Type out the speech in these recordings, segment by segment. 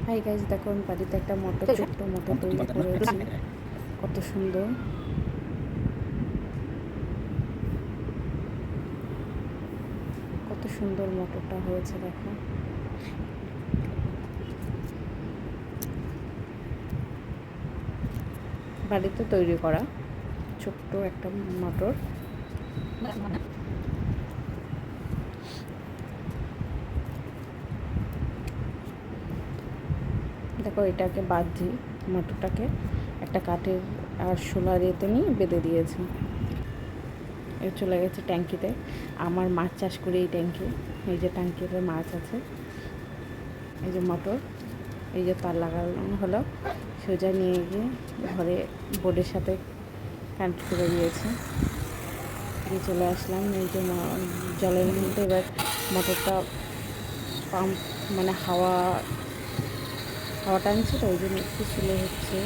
Hi guys, দেখো আমি বাড়িতে একটা ছোট্ট মোটর তৈরি করেছি। কত সুন্দর, কত সুন্দর মোটরটা হয়েছে দেখো। বাড়িতে তৈরি করা ছোট্ট একটা মোটর। দেখো এটাকে বাঁধছি, মোটরটাকে একটা কাঠের আর সোলার এতে নিয়ে বেঁধে দিয়েছি। এ চলে গেছে ট্যাঙ্কিতে। আমার মাছ চাষ করি এই ট্যাঙ্কি। এই যে ট্যাঙ্কিতে মাছ আছে, এই যে মোটর, এই যে তার লাগানো হলো, সোজা নিয়ে গিয়ে ঘরে বোর্ডের সাথে কানেক্ট করে দিয়েছি। দিয়ে চলে আসলাম এই যে জলের মধ্যে। এবার মোটরটা পাম্প মানে হাওয়া টানছে, তো ওই জন্য একটু স্লো হচ্ছে।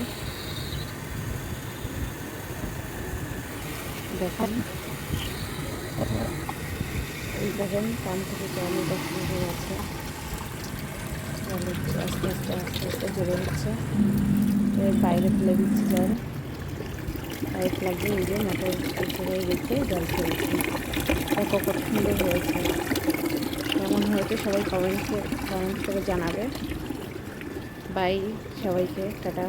দেখেন, এই দেখেন পাম্প থেকে জল এটা শুরু হয়ে গেছে। জল হচ্ছে আস্তে আস্তে আস্তে আস্তে জোরে হচ্ছে। এবার বাইরে ফেলে দিচ্ছি জল। পাইপ লাগিয়ে এই যে মোটর উপরে রেখে জল ফেলছি। দেখো কত সুন্দর হয়েছে। কেমন হয়েছে সবাই কমেন্ট করে জানাবে। বাই সবাইকে, টাটা।